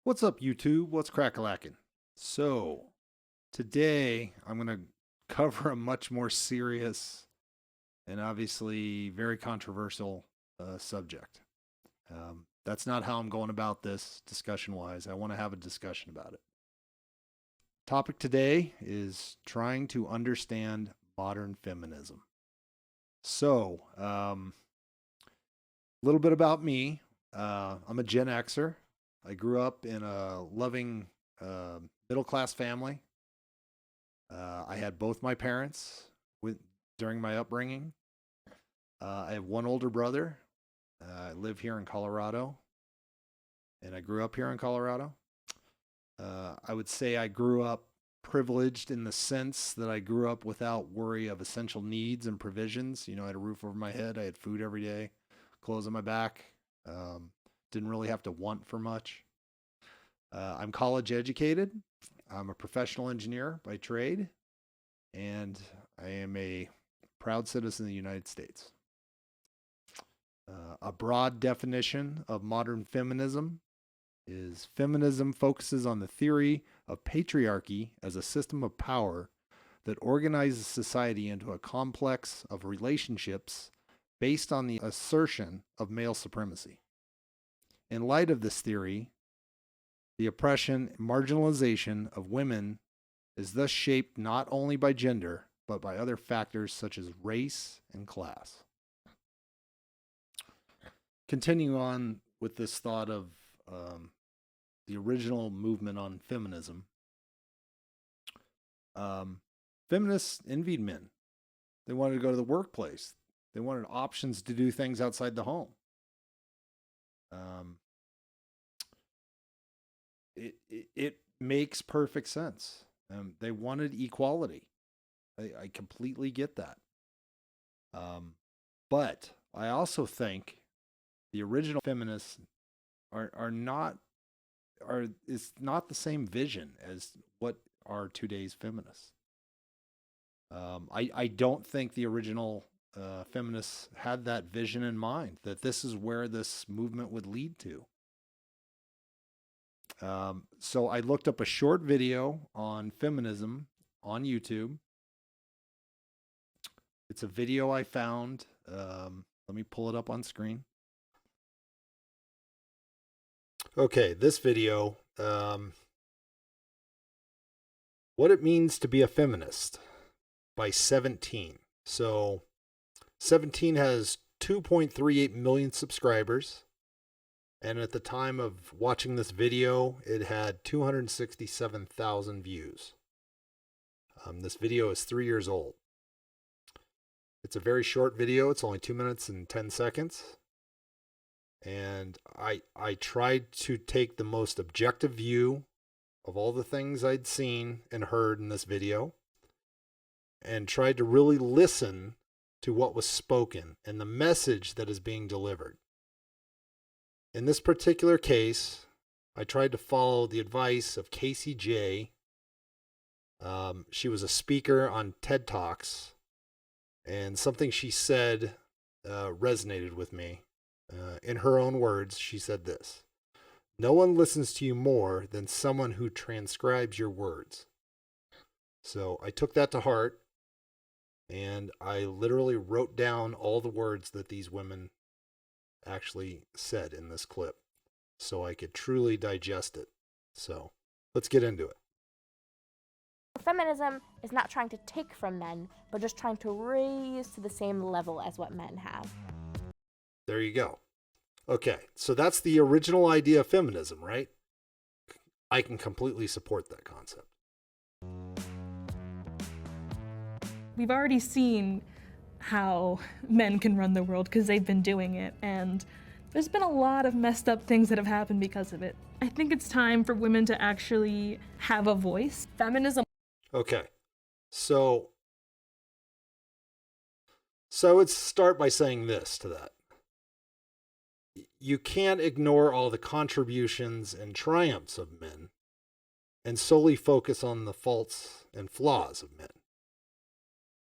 What's up, YouTube? What's crack-a-lackin'? So, today I'm going to cover a much more serious and obviously very controversial subject. That's not how I'm going about this discussion-wise. I want to have a discussion about it. Topic today is trying to understand modern feminism. So, a little bit about me. I'm a Gen Xer. I grew up in a loving middle-class family. I had both my parents during my upbringing. I have one older brother. I live here in Colorado, and I grew up here in Colorado. I would say I grew up privileged in the sense that I grew up without worry of essential needs and provisions. I had a roof over my head. I had food every day, clothes on my back. Didn't really have to want for much. I'm college educated. I'm a professional engineer by trade, and I am a proud citizen of the United States. A broad definition of modern feminism is feminism focuses on the theory of patriarchy as a system of power that organizes society into a complex of relationships based on the assertion of male supremacy. In light of this theory, the oppression and marginalization of women is thus shaped not only by gender, but by other factors such as race and class. Continue on with this thought of the original movement on feminism. Feminists envied men. They wanted to go to the workplace. They wanted options to do things outside the home. It makes perfect sense. They wanted equality. I completely get that. But I also think the original feminists is not the same vision as what are today's feminists. I don't think the original feminists had that vision in mind, that this is where this movement would lead to. So I looked up a short video on feminism on YouTube. It's a video I found. Let me pull it up on screen. Okay, this video, What It Means to Be a Feminist by 17. So 17 has 2.38 million subscribers. And at the time of watching this video, it had 267,000 views. This video is 3 years old. It's a very short video. It's only 2 minutes and 10 seconds. And I tried to take the most objective view of all the things I'd seen and heard in this video, and tried to really listen to what was spoken and the message that is being delivered. In this particular case, I tried to follow the advice of Casey J. She was a speaker on TED Talks, and something she said resonated with me. In her own words, she said this: "No one listens to you more than someone who transcribes your words." So I took that to heart, and I literally wrote down all the words that these women actually said in this clip so I could truly digest it. So let's get into it. Feminism is not trying to take from men, but just trying to raise to the same level as what men have. There you go. Okay, so that's the original idea of feminism, right? I can completely support that concept. We've already seen how men can run the world because they've been doing it, and there's been a lot of messed up things that have happened because of it. I think it's time for women to actually have a voice. Feminism. Okay, so I would start by saying this to that. You can't ignore all the contributions and triumphs of men and solely focus on the faults and flaws of men.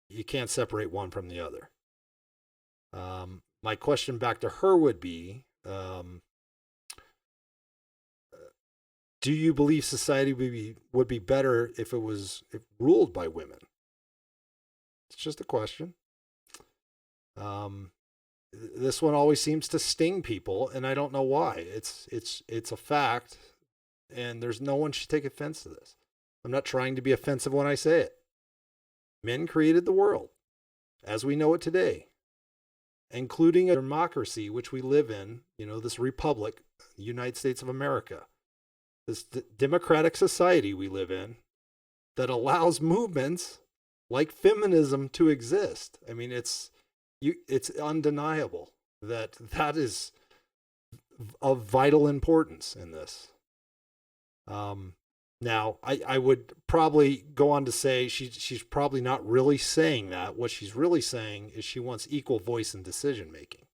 You can't separate one from the other. My question back to her would be, Do you believe society would be better if ruled by women? It's just a question. This one always seems to sting people, and I don't know why. It's a fact, and there's no one should take offense to this. I'm not trying to be offensive when I say it. Men created the world as we know it today, including a democracy which we live in, this republic, the United States of America, this democratic society we live in that allows movements like feminism to exist. I mean, it's undeniable that is of vital importance in this. Now, I would probably go on to say she's probably not really saying that. What she's really saying is she wants equal voice in decision making.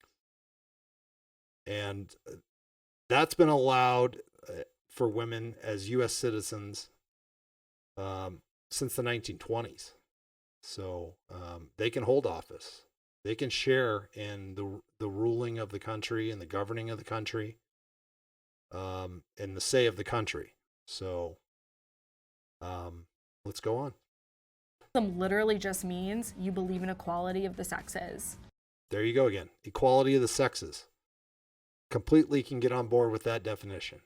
And that's been allowed for women as U.S. citizens since the 1920s. So they can hold office. They can share in the ruling of the country and the governing of the country, and the say of the country. So let's go on. Literally just means you believe in equality of the sexes. There you go again. Equality of the sexes. Completely can get on board with that definition.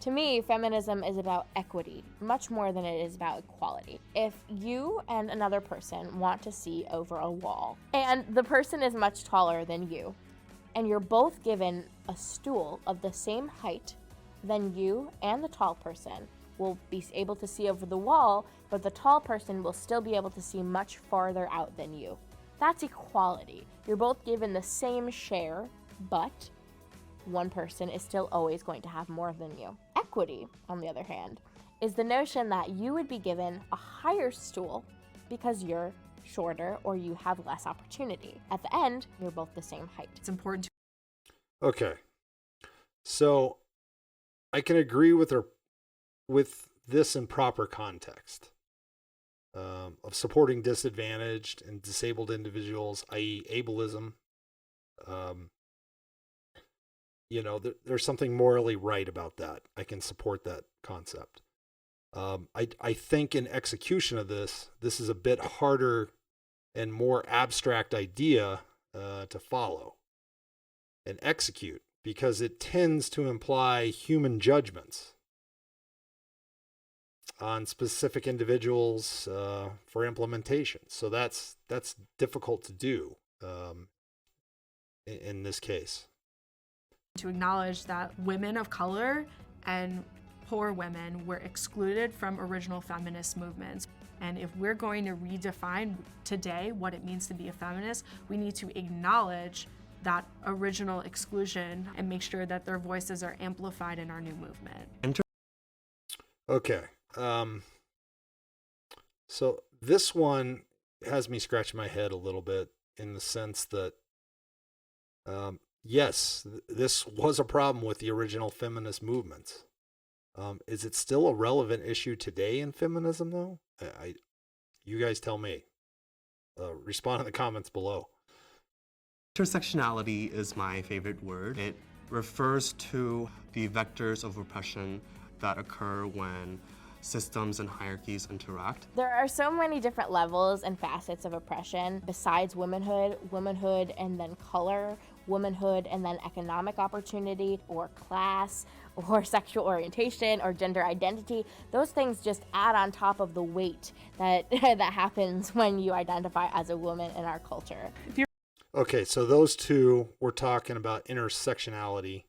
To me, feminism is about equity, much more than it is about equality. If you and another person want to see over a wall, and the person is much taller than you, and you're both given a stool of the same height, then you and the tall person will be able to see over the wall, but the tall person will still be able to see much farther out than you. That's equality. You're both given the same share, but one person is still always going to have more than you. Equity, on the other hand, is the notion that you would be given a higher stool because you're shorter or you have less opportunity. At the end, you're both the same height. It's important to Okay. So I can agree with her with this in proper context of supporting disadvantaged and disabled individuals, i.e. ableism. There's something morally right about that. I can support that concept. I think in execution of this is a bit harder and more abstract idea to follow and execute because it tends to imply human judgments on specific individuals for implementation. So that's difficult to do in this case. to acknowledge that women of color and poor women were excluded from original feminist movements. And if we're going to redefine today what it means to be a feminist, we need to acknowledge that original exclusion and make sure that their voices are amplified in our new movement. Okay. So this one has me scratch my head a little bit in the sense that, yes, this was a problem with the original feminist movements. Is it still a relevant issue today in feminism, though? You guys tell me. Respond in the comments below. Intersectionality is my favorite word. It refers to the vectors of oppression that occur when systems and hierarchies interact. There are so many different levels and facets of oppression besides womanhood and then color, womanhood and then economic opportunity or class or sexual orientation or gender identity. Those things just add on top of the weight that that happens when you identify as a woman in our culture. Okay, so those two, we're talking about intersectionality.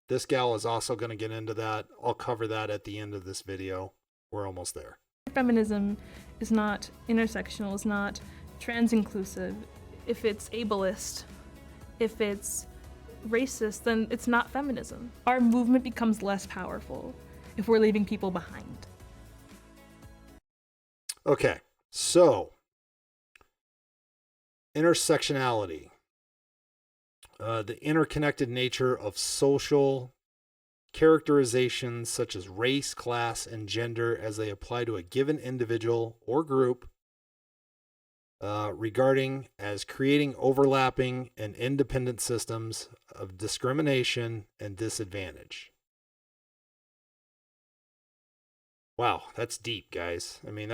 This gal is also going to get into that. I'll cover that at the end of this video. We're almost there. Feminism is not intersectional, is not trans-inclusive. If it's ableist, if it's racist, then it's not feminism. Our movement becomes less powerful if we're leaving people behind. Okay, so intersectionality. The interconnected nature of social characterizations such as race, class, and gender as they apply to a given individual or group, regarding as creating overlapping and independent systems of discrimination and disadvantage. Wow, that's deep, guys. I mean,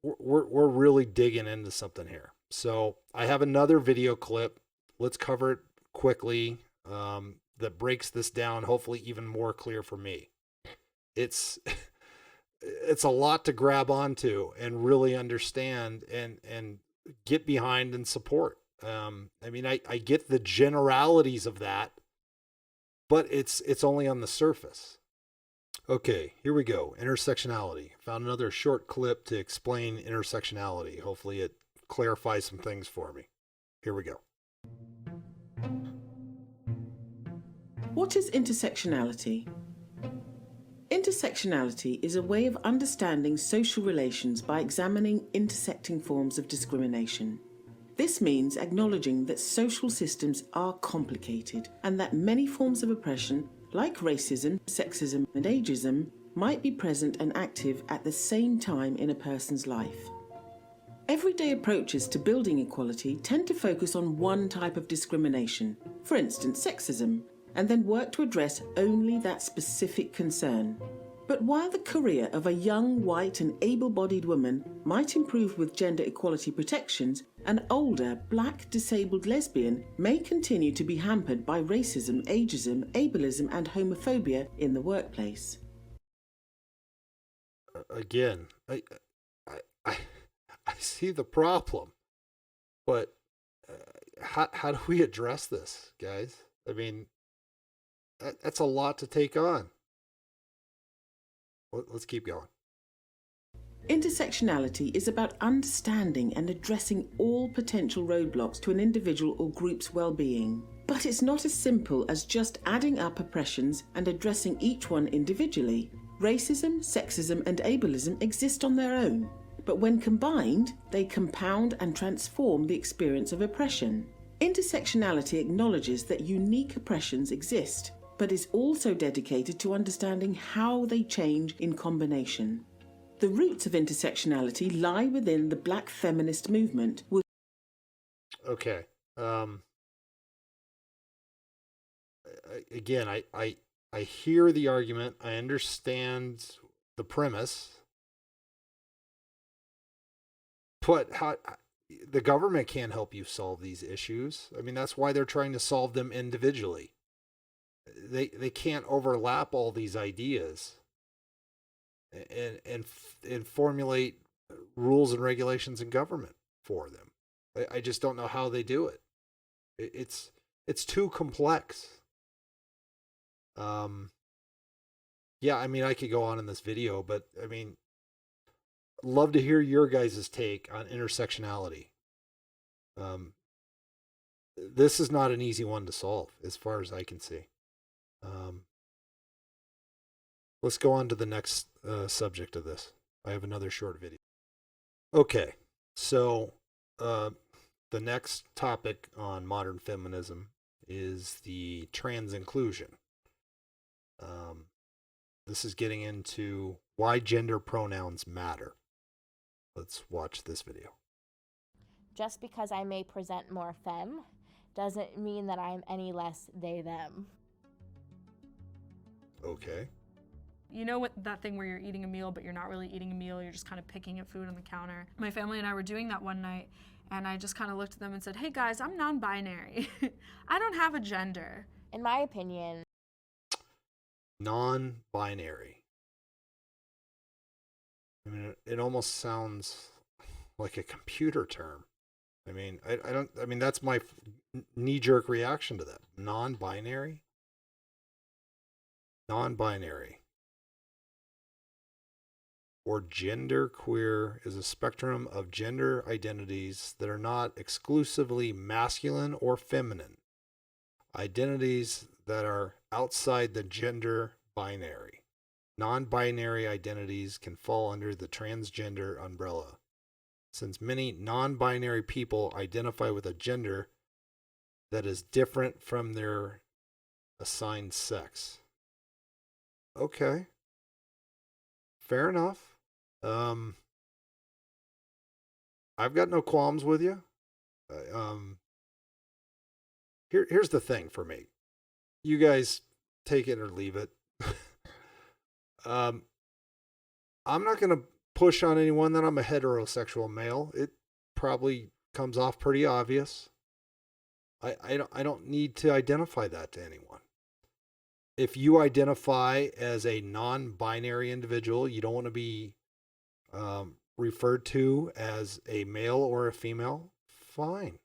we're really digging into something here. So I have another video clip. Let's cover it quickly. That breaks this down, hopefully even more clear for me. It's it's a lot to grab onto and really understand and get behind and support. I mean, I get the generalities of that, but it's only on the surface. Okay, here we go. Intersectionality. Found another short clip to explain intersectionality. Hopefully it clarifies some things for me. Here we go. What is intersectionality? Intersectionality is a way of understanding social relations by examining intersecting forms of discrimination. This means acknowledging that social systems are complicated and that many forms of oppression, like racism, sexism, and ageism, might be present and active at the same time in a person's life. Everyday approaches to building equality tend to focus on one type of discrimination, for instance sexism, and then work to address only that specific concern. But while the career of a young, white and able-bodied woman might improve with gender equality protections, an older, black, disabled lesbian may continue to be hampered by racism, ageism, ableism and homophobia in the workplace. Again, I see the problem, but how do we address this, guys? I mean, that's a lot to take on. Let's keep going. Intersectionality is about understanding and addressing all potential roadblocks to an individual or group's well-being. But it's not as simple as just adding up oppressions and addressing each one individually. Racism, sexism and ableism exist on their own, but when combined, they compound and transform the experience of oppression. Intersectionality acknowledges that unique oppressions exist, but is also dedicated to understanding how they change in combination. The roots of intersectionality lie within the Black feminist movement. Okay. Again, I hear the argument. I understand the premise. But the government can't help you solve these issues. I mean, that's why they're trying to solve them individually. They can't overlap all these ideas and formulate rules and regulations in government for them. I just don't know how they do it. It's too complex. Yeah, I mean, I could go on in this video, but I mean, love to hear your guys' take on intersectionality. This is not an easy one to solve, as far as I can see. Let's go on to the next subject of this. I have another short video. Okay, so the next topic on modern feminism is the trans inclusion. This is getting into why gender pronouns matter. Let's watch this video. Just because I may present more femme doesn't mean that I'm any less they, them. Okay. You know what, that thing where you're eating a meal, but you're not really eating a meal, you're just kind of picking at food on the counter. My family and I were doing that one night, and I just kind of looked at them and said, hey guys, I'm non-binary. I don't have a gender. In my opinion, Non-binary. I mean, it almost sounds like a computer term. I mean, I mean, that's my knee-jerk reaction to that. Non-binary? Non-binary. Or genderqueer is a spectrum of gender identities that are not exclusively masculine or feminine. Identities that are outside the gender binary. Non-binary identities can fall under the transgender umbrella, since many non-binary people identify with a gender that is different from their assigned sex. Okay. Fair enough. I've got no qualms with you. Here's the thing for me. You guys take it or leave it. I'm not going to push on anyone that I'm a heterosexual male. It probably comes off pretty obvious. I don't need to identify that to anyone. If you identify as a non-binary individual, you don't want to be referred to as a male or a female, fine.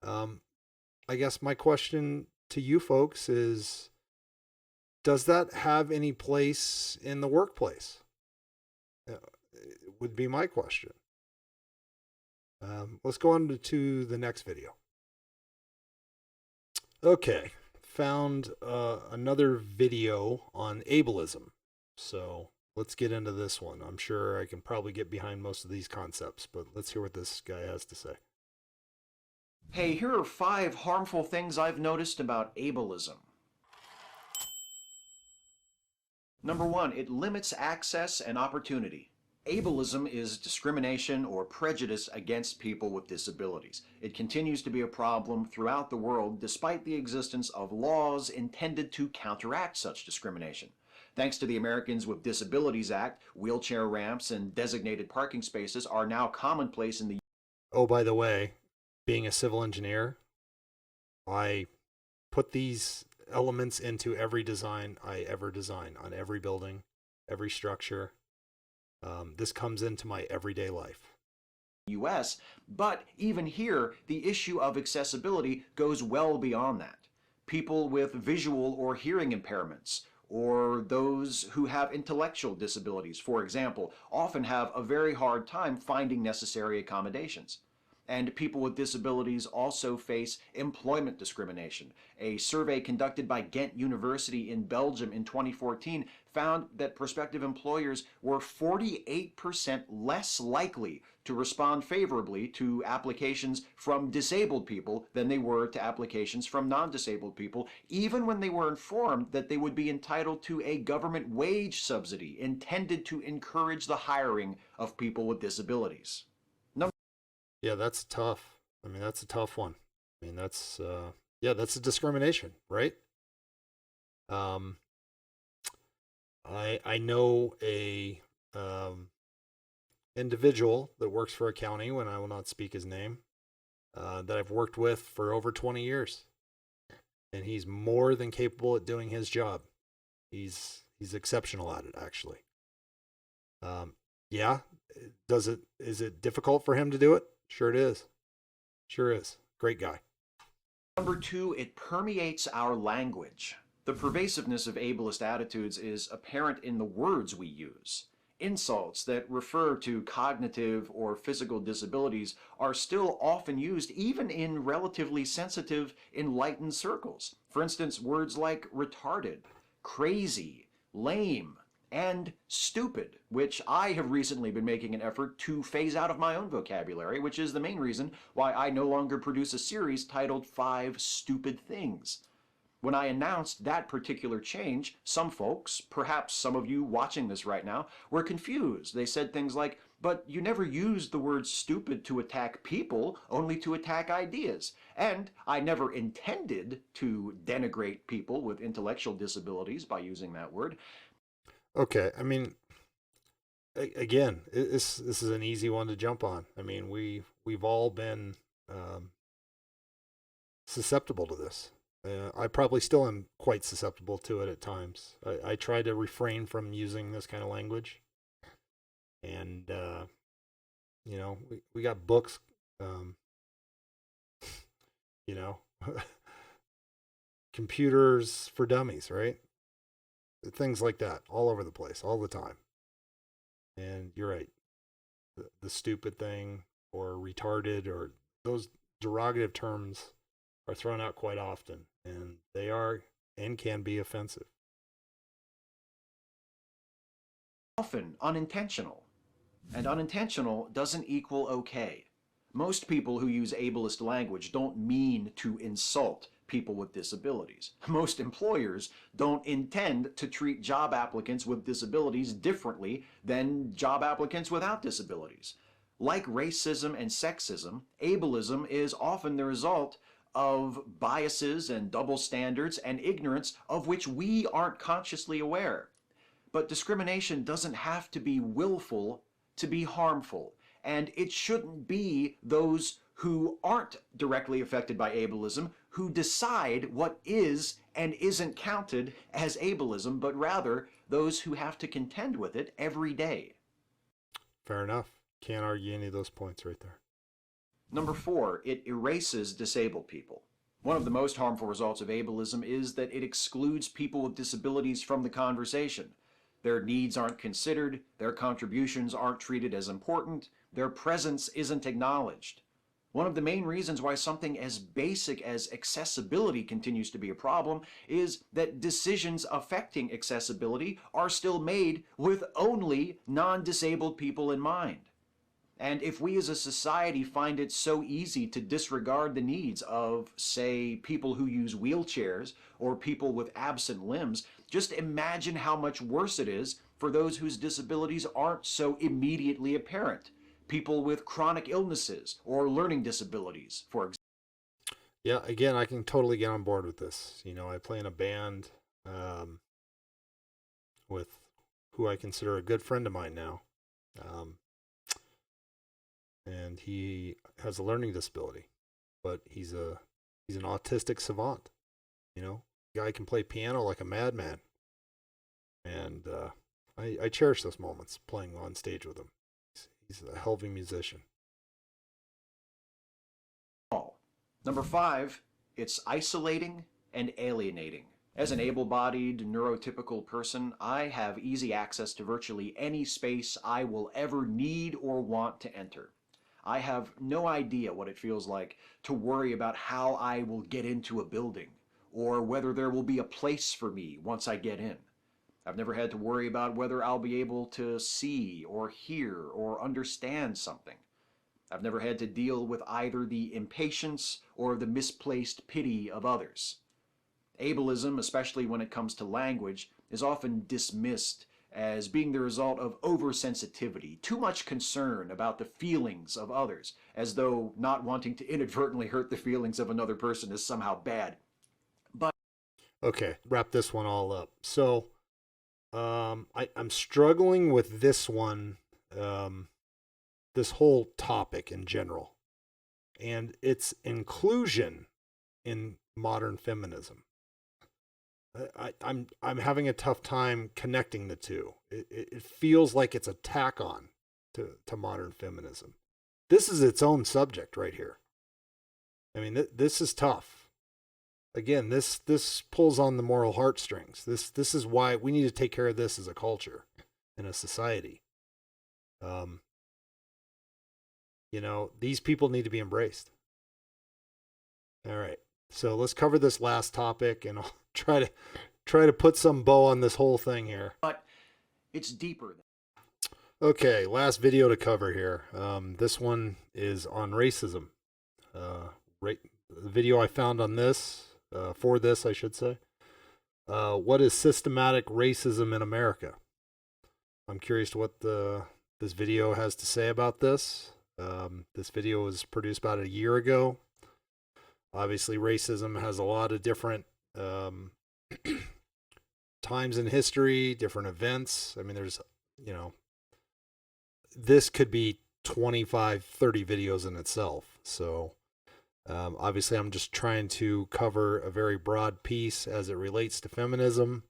I guess my question to you folks is, does that have any place in the workplace? Would be my question. Let's go on to the next video. Okay, found another video on ableism. So let's get into this one. I'm sure I can probably get behind most of these concepts, but let's hear what this guy has to say. Hey, here are 5 harmful things I've noticed about ableism. Number 1, it limits access and opportunity. Ableism is discrimination or prejudice against people with disabilities. It continues to be a problem throughout the world despite the existence of laws intended to counteract such discrimination. Thanks to the Americans with Disabilities Act, wheelchair ramps and designated parking spaces are now commonplace in the... Oh, by the way, being a civil engineer, I put these elements into every design I ever design on every building, every structure. This comes into my everyday life. US, but even here, the issue of accessibility goes well beyond that. People with visual or hearing impairments, or those who have intellectual disabilities, for example, often have a very hard time finding necessary accommodations. And people with disabilities also face employment discrimination. A survey conducted by Ghent University in Belgium in 2014 found that prospective employers were 48% less likely to respond favorably to applications from disabled people than they were to applications from non-disabled people, even when they were informed that they would be entitled to a government wage subsidy intended to encourage the hiring of people with disabilities. Yeah, that's tough. I mean, that's a tough one. I mean, that's that's a discrimination, right? I know a individual that works for a county, when I will not speak his name, that I've worked with for over 20 years, and he's more than capable at doing his job. He's exceptional at it, actually. Is it difficult for him to do it? Sure it is. Sure is. Great guy. Number 2, it permeates our language. The pervasiveness of ableist attitudes is apparent in the words we use. Insults that refer to cognitive or physical disabilities are still often used even in relatively sensitive, enlightened circles. For instance, words like retarded, crazy, lame, and stupid, which I have recently been making an effort to phase out of my own vocabulary, which is the main reason why I no longer produce a series titled 5 Stupid Things. When I announced that particular change, some folks, perhaps some of you watching this right now, were confused. They said things like, "But you never used the word stupid to attack people, only to attack ideas. And I never intended to denigrate people with intellectual disabilities by using that word." Okay, I mean, again, this is an easy one to jump on. I mean, we've all been susceptible to this. I probably still am quite susceptible to it at times. I try to refrain from using this kind of language, and we got books, computers for dummies, right? Things like that, all over the place, all the time. And you're right. The stupid thing or retarded or those derogative terms are thrown out quite often, and they are and can be offensive. Often unintentional. And unintentional doesn't equal okay. Most people who use ableist language don't mean to insult people with disabilities. Most employers don't intend to treat job applicants with disabilities differently than job applicants without disabilities. Like racism and sexism, ableism is often the result of biases and double standards and ignorance of which we aren't consciously aware. But discrimination doesn't have to be willful to be harmful. And it shouldn't be those who aren't directly affected by ableism who decide what is and isn't counted as ableism, but rather those who have to contend with it every day. Fair enough. Can't argue any of those points right there. Number 4, it erases disabled people. One of the most harmful results of ableism is that it excludes people with disabilities from the conversation. Their needs aren't considered, their contributions aren't treated as important, their presence isn't acknowledged. One of the main reasons why something as basic as accessibility continues to be a problem is that decisions affecting accessibility are still made with only non-disabled people in mind. And if we as a society find it so easy to disregard the needs of, say, people who use wheelchairs or people with absent limbs, just imagine how much worse it is for those whose disabilities aren't so immediately apparent. People with chronic illnesses or learning disabilities, for example. Yeah, again, I can totally get on board with this. You know, I play in a band with who I consider a good friend of mine now. And he has a learning disability, but he's an autistic savant. You know, guy can play piano like a madman, and I cherish those moments playing on stage with him. He's a hell of a musician. Number 5, it's isolating and alienating. As an able-bodied, neurotypical person, I have easy access to virtually any space I will ever need or want to enter. I have no idea what it feels like to worry about how I will get into a building, or whether there will be a place for me once I get in. I've never had to worry about whether I'll be able to see or hear or understand something. I've never had to deal with either the impatience or the misplaced pity of others. Ableism, especially when it comes to language, is often dismissed as being the result of oversensitivity, too much concern about the feelings of others, as though not wanting to inadvertently hurt the feelings of another person is somehow bad. But okay, wrap this one all up. So I'm struggling with this one, this whole topic in general, and its inclusion in modern feminism. I'm having a tough time connecting the two. It feels like it's a tack on to modern feminism. This is its own subject right here. I mean, this is tough. Again, this pulls on the moral heartstrings. This is why we need to take care of this as a culture and a society. You know, these people need to be embraced. All right. So let's cover this last topic, and I'll try to put some bow on this whole thing here. But it's deeper than. Okay, last video to cover here. This one is on racism. The video I found on this, for this I should say. What is systematic racism in America? I'm curious to what this video has to say about this. This video was produced about a year ago. Obviously, racism has a lot of different times in history, different events. I mean, there's, you know, this could be 25, 30 videos in itself. So, obviously, I'm just trying to cover a very broad piece as it relates to feminism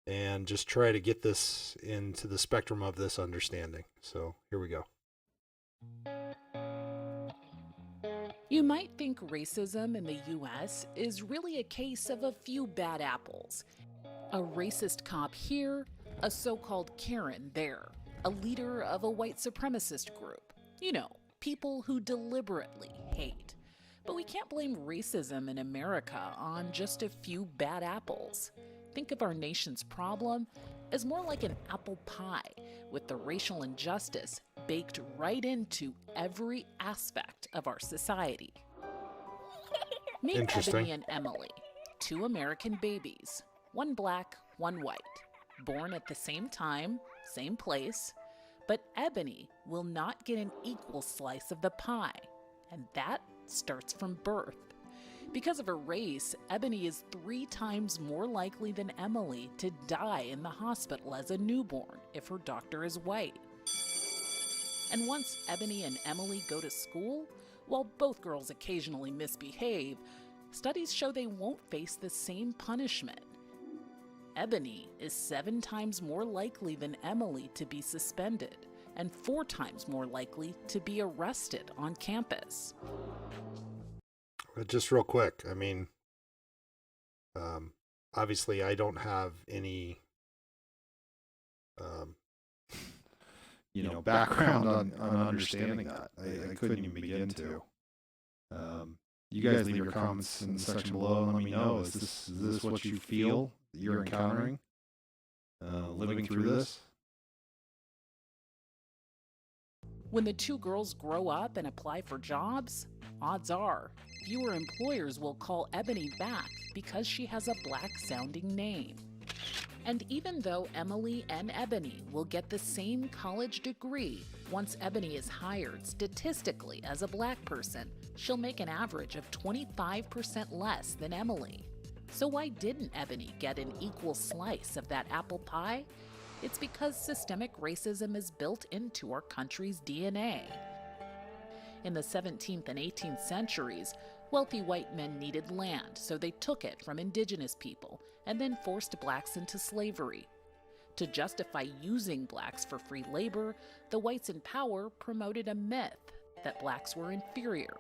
and just try to get this into the spectrum of this understanding. So, here we go. You might think racism in the US is really a case of a few bad apples. A racist cop here, a so-called Karen there, a leader of a white supremacist group. You know, people who deliberately hate. But we can't blame racism in America on just a few bad apples. Think of our nation's problem as more like an apple pie, with the racial injustice baked right into every aspect of our society. Meet Ebony and Emily, 2 American babies, one black, one white, born at the same time, same place, but Ebony will not get an equal slice of the pie, and that starts from birth. Because of her race, Ebony is 3 times more likely than Emily to die in the hospital as a newborn if her doctor is white. And once Ebony and Emily go to school, while both girls occasionally misbehave, studies show they won't face the same punishment. Ebony is 7 times more likely than Emily to be suspended, and 4 times more likely to be arrested on campus. Just real quick, I mean, obviously I don't have any, background on understanding that. I couldn't even begin to. You guys leave your comments in the section below and let me know. Is this what you feel that you're encountering living through this? When the 2 girls grow up and apply for jobs, odds are fewer employers will call Ebony back because she has a black-sounding name. And even though Emily and Ebony will get the same college degree, once Ebony is hired statistically as a black person, she'll make an average of 25% less than Emily. So why didn't Ebony get an equal slice of that apple pie? It's because systemic racism is built into our country's DNA. In the 17th and 18th centuries, wealthy white men needed land, so they took it from indigenous people and then forced blacks into slavery. To justify using blacks for free labor, the whites in power promoted a myth that blacks were inferior.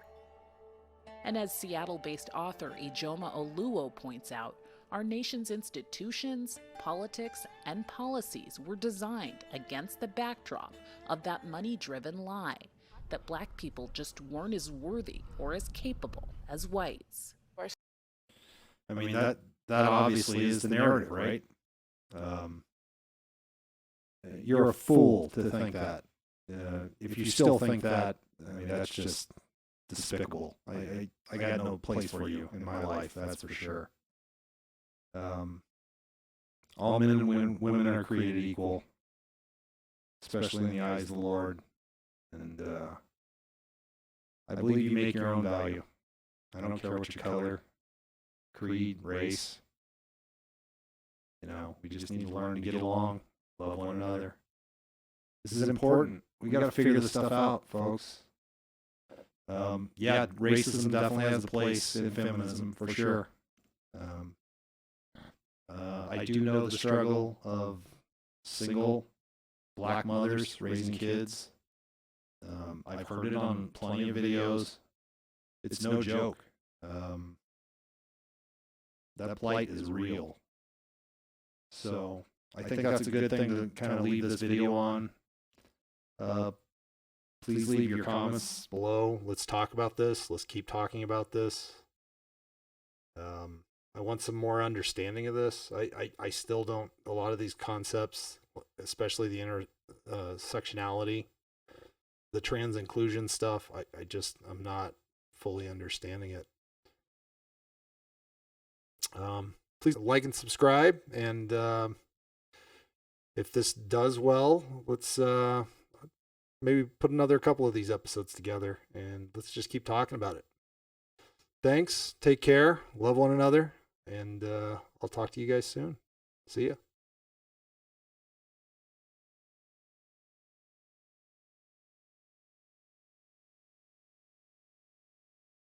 And as Seattle-based author Ijoma Oluo points out, our nation's institutions, politics, and policies were designed against the backdrop of that money-driven lie that black people just weren't as worthy or as capable as whites. I mean, that obviously is the narrative, right? You're a fool to think that. If you still think that, I mean, that's just despicable. I got no place for you in my life, that's for sure. All men and women are created equal, especially in the eyes of the Lord. And I believe you make your own value. I don't care what your color, creed, race. We just need to learn to get along, love one another. This is important. We got to figure this stuff out, folks. Racism definitely has a place in feminism, for sure. I do know the struggle of single black mothers raising kids. I've heard it on plenty of videos. It's no joke. That plight is real. So I think that's a good thing to kind of leave this video on. Please leave your comments below. Let's talk about this. Let's keep talking about this. I want some more understanding of this. I still don't, a lot of these concepts, especially the intersectionality, the trans inclusion stuff, I'm not fully understanding it. Please like and subscribe, and if this does well, let's maybe put another couple of these episodes together, and let's just keep talking about it. Thanks, take care, love one another, and I'll talk to you guys soon. See ya.